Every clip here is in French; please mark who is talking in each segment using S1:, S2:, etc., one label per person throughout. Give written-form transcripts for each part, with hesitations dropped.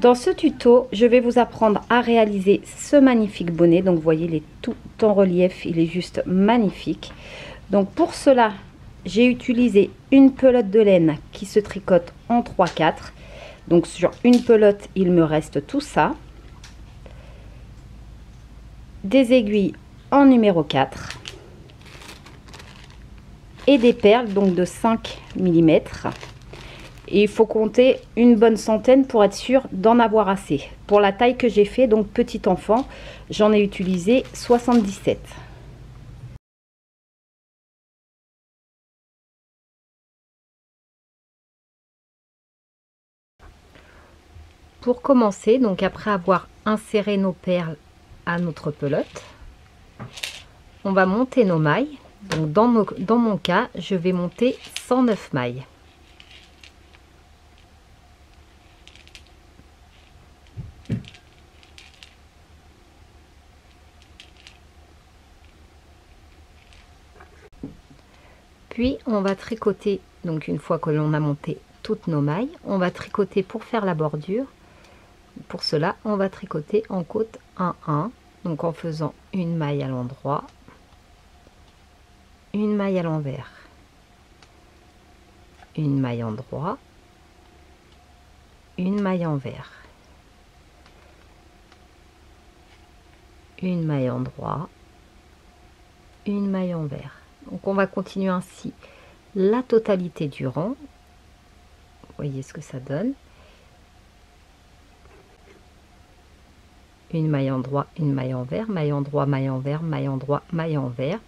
S1: Dans ce tuto, je vais vous apprendre à réaliser ce magnifique bonnet. Donc vous voyez, il est tout en relief, il est juste magnifique. Donc pour cela, j'ai utilisé une pelote de laine qui se tricote en 3/4. Donc sur une pelote, il me reste tout ça. Des aiguilles en numéro 4. Et des perles donc de 5 mm. Et il faut compter une bonne centaine pour être sûr d'en avoir assez. Pour la taille que j'ai fait, donc petit enfant, j'en ai utilisé 77. Pour commencer, donc après avoir inséré nos perles à notre pelote, on va monter nos mailles. Donc dans mon cas, je vais monter 109 mailles. Puis on va tricoter, donc une fois que l'on a monté toutes nos mailles, on va tricoter pour faire la bordure. Pour cela, on va tricoter en côte 1-1, donc en faisant une maille à l'endroit, une maille à l'envers, une maille endroit, une maille envers, une maille endroit, une maille envers. Donc on va continuer ainsi la totalité du rang. Vous voyez ce que ça donne. Une maille endroit, une maille envers, maille endroit, maille envers, maille endroit, maille envers.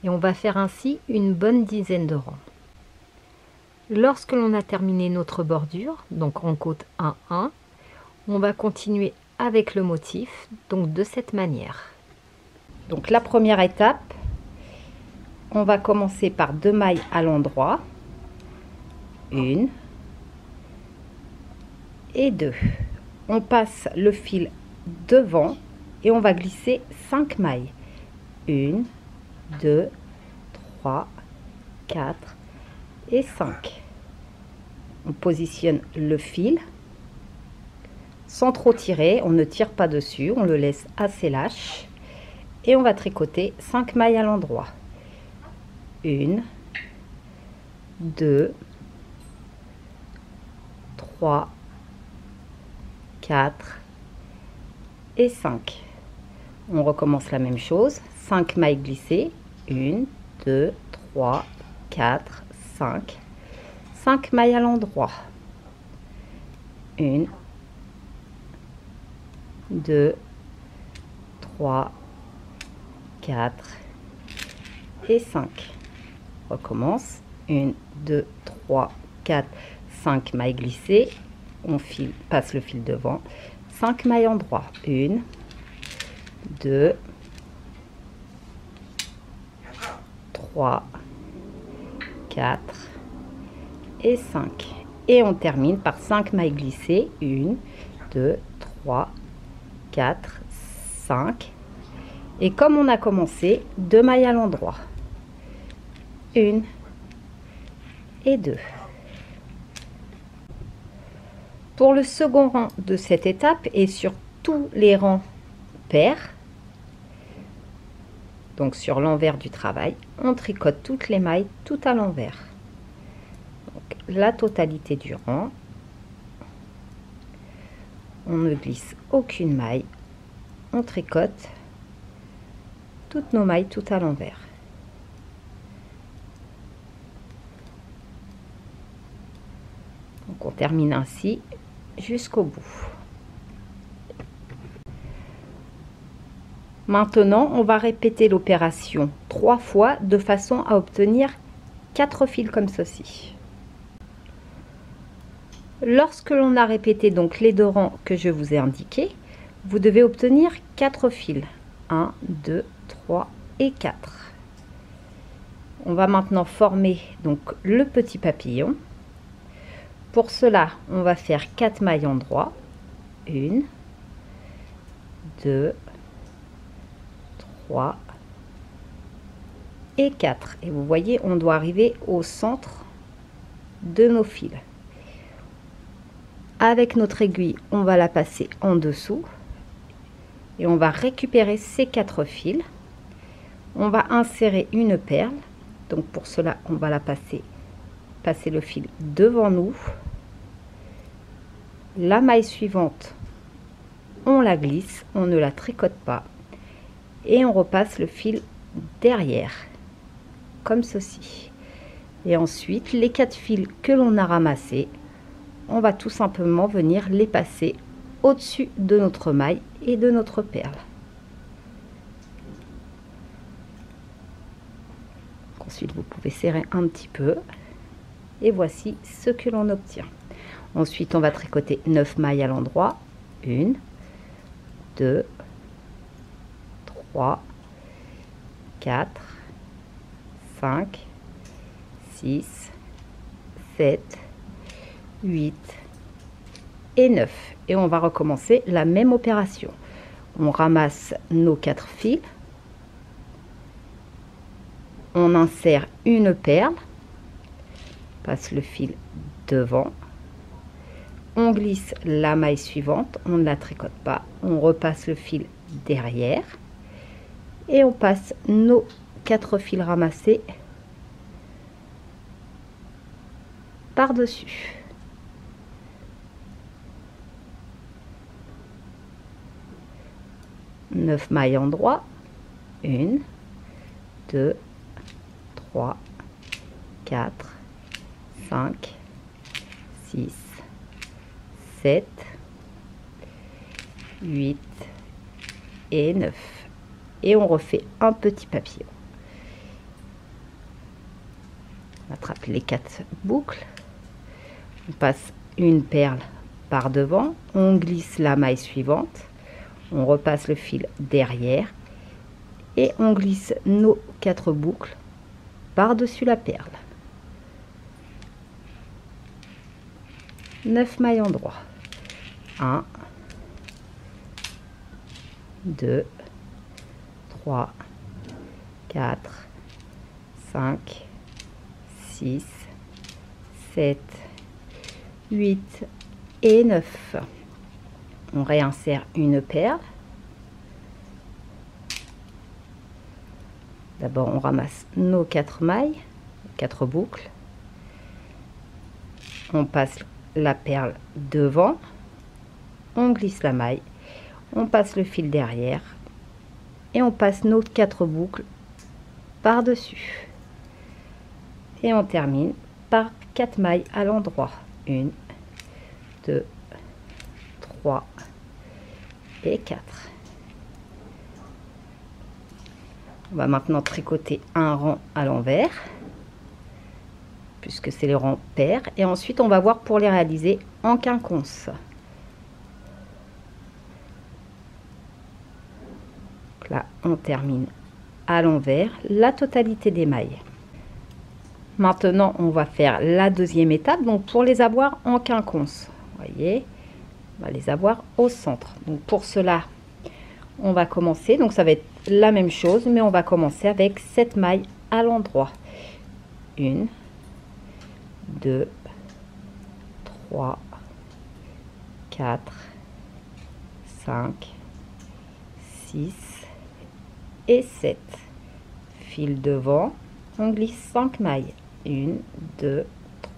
S1: Et on va faire ainsi une bonne dizaine de rangs. Lorsque l'on a terminé notre bordure, donc en côte 1-1, on va continuer avec le motif, donc de cette manière. Donc la première étape, on va commencer par 2 mailles à l'endroit, 1 et 2. On passe le fil devant et on va glisser 5 mailles, 1, 2, 3, 4 et 5. On positionne le fil sans trop tirer, on ne tire pas dessus, on le laisse assez lâche et on va tricoter 5 mailles à l'endroit, 1, 2, 3, 4 et 5. On recommence la même chose, 5 mailles glissées, 1, 2, 3, 4, 5. 5 mailles à l'endroit, 1, 2, 3, 4 et 5. Recommence, 1, 2, 3, 4, 5 mailles glissées, on passe le fil devant, 5 mailles endroit, 1, 2, 3, 4 et 5. Et on termine par 5 mailles glissées, 1, 2, 3, 4, 5. Et comme on a commencé, 2 mailles à l'endroit, 1 et 2. Pour le second rang de cette étape et sur tous les rangs pairs, donc sur l'envers du travail, on tricote toutes les mailles tout à l'envers. La totalité du rang, on ne glisse aucune maille, on tricote toutes nos mailles tout à l'envers. Donc on termine ainsi jusqu'au bout. Maintenant, on va répéter l'opération 3 fois de façon à obtenir 4 fils comme ceci. Lorsque l'on a répété donc les 2 rangs que je vous ai indiqués, vous devez obtenir 4 fils. 1, 2, 3 et 4. On va maintenant former donc le petit papillon. Pour cela, on va faire 4 mailles endroit. 1, 2, 3 et 4. Et vous voyez, on doit arriver au centre de nos fils. Avec notre aiguille, on va la passer en dessous et on va récupérer ces 4 fils. On va insérer une perle. Donc pour cela, on va la passer le fil devant nous. La maille suivante, on la glisse, on ne la tricote pas et on repasse le fil derrière comme ceci. Et ensuite les 4 fils que l'on a ramassés, on va tout simplement venir les passer au-dessus de notre maille et de notre perle. Ensuite vous pouvez serrer un petit peu et voici ce que l'on obtient. Ensuite on va tricoter 9 mailles à l'endroit. 1, 2, 3, 4, 5, 6, 7, 8 et 9. Et on va recommencer la même opération. On ramasse nos 4 fils. On insère une perle. Passe le fil devant. On glisse la maille suivante. On ne la tricote pas. On repasse le fil derrière. Et on passe nos 4 fils ramassés par-dessus. Neuf mailles endroit. 1, 2, 3, 4, 5, 6, 7, 8 et 9. Et on refait un petit papillon. On attrape les 4 boucles. On passe une perle par devant. On glisse la maille suivante. On repasse le fil derrière. Et on glisse nos 4 boucles par-dessus la perle. 9 mailles endroit. 1, 2, 3, 4, 5, 6, 7, 8 et 9. On réinsère une perle. D'abord, on ramasse nos 4 mailles, 4 boucles. On passe la perle devant. On glisse la maille. On passe le fil derrière. Et on passe nos 4 boucles par-dessus. Et on termine par 4 mailles à l'endroit. 1, 2, 3 et 4. On va maintenant tricoter un rang à l'envers, puisque c'est le rang pair. Et ensuite, on va voir pour les réaliser en quinconce. Donc là, on termine à l'envers la totalité des mailles. Maintenant, on va faire la deuxième étape, donc pour les avoir en quinconce. Vous voyez, on va les avoir au centre. Donc pour cela, on va commencer. Donc ça va être la même chose, mais on va commencer avec 7 mailles à l'endroit. 1, 2, 3, 4, 5, 6 et 7. Fil devant, on glisse 5 mailles. 1, 2,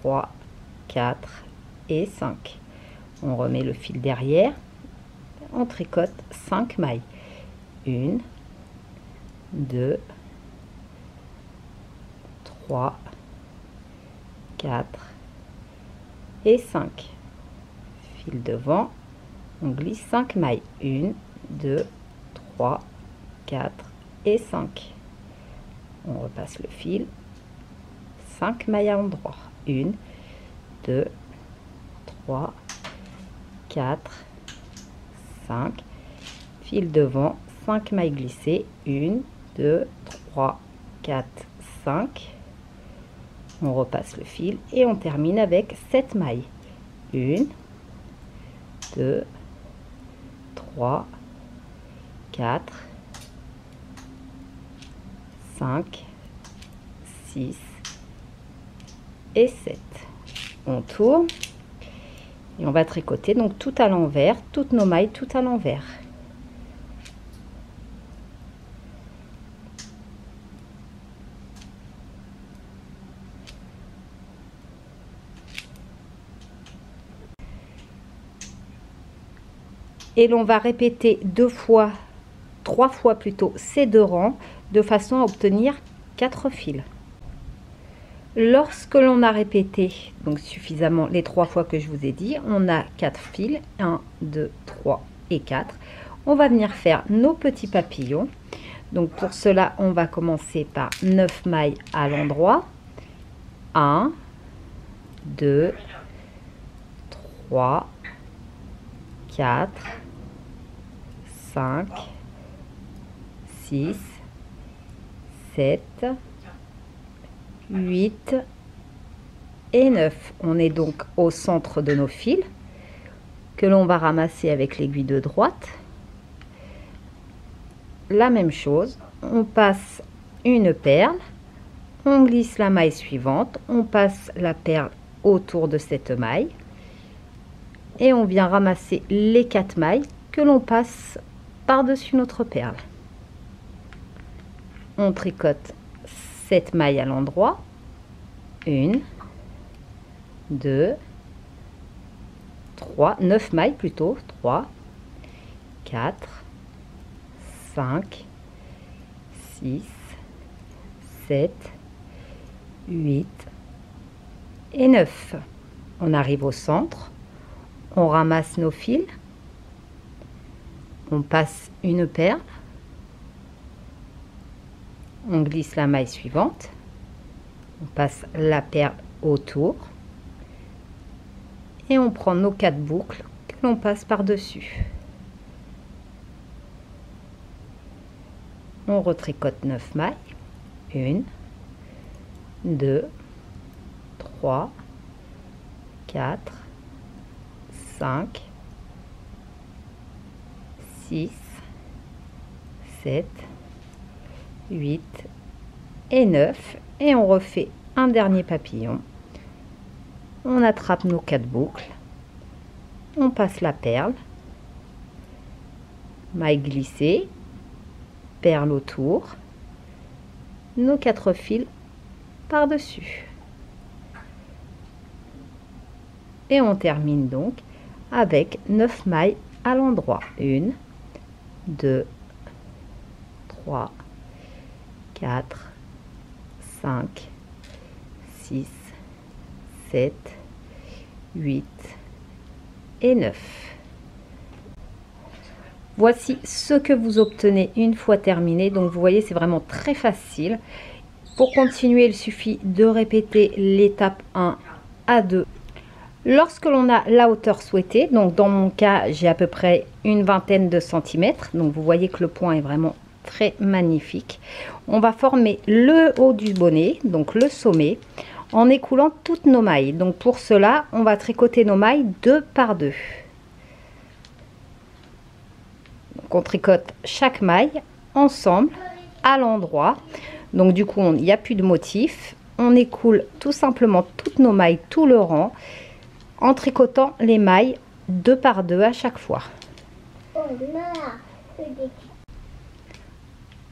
S1: 3, 4 et 5. On remet le fil derrière, on tricote 5 mailles. 1, 2, 3, 4 et 5. Fil devant, on glisse 5 mailles. 1, 2, 3, 4 et 5. On repasse le fil. 5 mailles à l'endroit. 1, 2, 3, 4, 5. Fil devant, 5 mailles glissées. 1, 2, 3, 4, 5. On repasse le fil et on termine avec 7 mailles. 1, 2, 3, 4, 5, 6 et 7. On tourne Et on va tricoter donc tout à l'envers, toutes nos mailles tout à l'envers. Et l'on va répéter 3 fois plutôt ces 2 rangs de façon à obtenir 4 fils. Lorsque l'on a répété donc suffisamment les 3 fois que je vous ai dit, on a 4 fils, 1, 2, 3 et 4. On va venir faire nos petits papillons. Donc pour cela, on va commencer par 9 mailles à l'endroit. 1, 2, 3, 4, 5, 6, 7, 8 et 9. On est donc au centre de nos fils que l'on va ramasser avec l'aiguille de droite. La même chose, on passe une perle, on glisse la maille suivante, on passe la perle autour de cette maille et on vient ramasser les 4 mailles que l'on passe par-dessus notre perle. On tricote 7 mailles à l'endroit, 1, 2, 3, 9 mailles plutôt, 3, 4, 5, 6, 7, 8 et 9. On arrive au centre, on ramasse nos fils, on passe une perle, on glisse la maille suivante, on passe la perle autour et on prend nos 4 boucles que l'on passe par-dessus. On retricote 9 mailles, 1, 2, 3, 4, 5, 6, 7, 8 et 9 et on refait un dernier papillon. On attrape nos 4 boucles, on passe la perle, maille glissée, perle autour, nos 4 fils par-dessus. Et on termine donc avec 9 mailles à l'endroit. 1, 2, 3, 4, 5, 6, 7, 8 et 9. Voici ce que vous obtenez une fois terminé. Donc vous voyez, c'est vraiment très facile. Pour continuer, il suffit de répéter l'étape 1 à 2. Lorsque l'on a la hauteur souhaitée, donc dans mon cas, j'ai à peu près une vingtaine de centimètres. Donc vous voyez que le point est vraiment très magnifique. On va former le haut du bonnet, donc le sommet, en écoulant toutes nos mailles. Donc pour cela, on va tricoter nos mailles 2 par 2. Donc on tricote chaque maille ensemble à l'endroit. Donc du coup, il n'y a plus de motif. On écoule tout simplement toutes nos mailles, tout le rang, en tricotant les mailles 2 par 2 à chaque fois.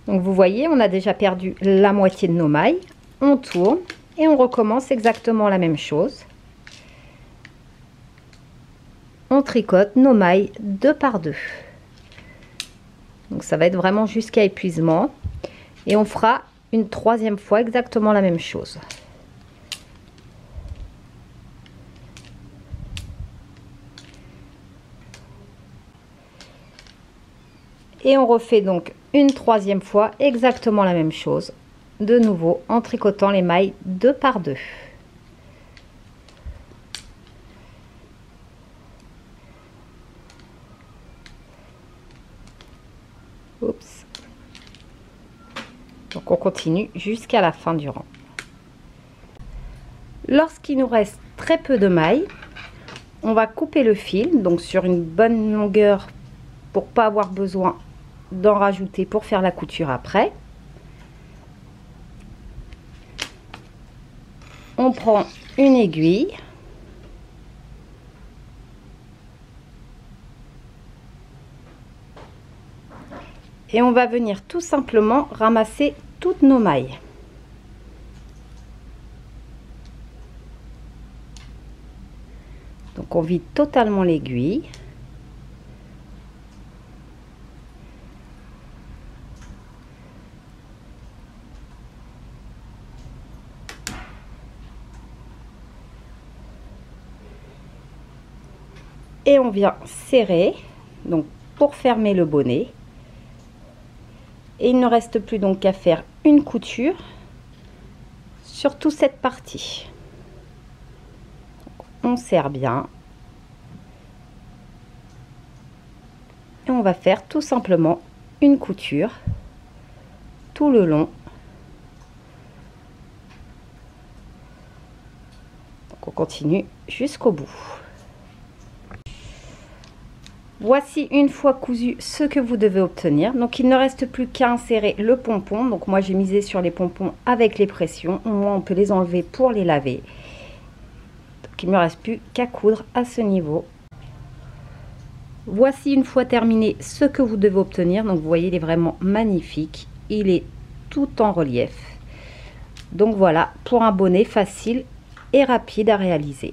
S1: Donc vous voyez, on a déjà perdu la moitié de nos mailles. On tourne et on recommence exactement la même chose. On tricote nos mailles 2 par 2. Donc ça va être vraiment jusqu'à épuisement. Et on fera une 3e fois exactement la même chose. Et on refait donc une 3e fois exactement la même chose, de nouveau en tricotant les mailles 2 par 2. Oups. Donc on continue jusqu'à la fin du rang. Lorsqu'il nous reste très peu de mailles, on va couper le fil, donc sur une bonne longueur pour pas avoir besoin d'en rajouter pour faire la couture après. On prend une aiguille, Et on va venir tout simplement ramasser toutes nos mailles. Donc on vide totalement l'aiguille. Et on vient serrer donc pour fermer le bonnet. Et il ne reste plus donc qu'à faire une couture sur toute cette partie. On serre bien. Et on va faire tout simplement une couture tout le long. Donc on continue jusqu'au bout. Voici une fois cousu ce que vous devez obtenir. Donc il ne reste plus qu'à insérer le pompon. Donc moi j'ai misé sur les pompons avec les pressions. Au moins on peut les enlever pour les laver. Donc il ne me reste plus qu'à coudre à ce niveau. Voici une fois terminé ce que vous devez obtenir. Donc vous voyez, il est vraiment magnifique. Il est tout en relief. Donc voilà pour un bonnet facile et rapide à réaliser.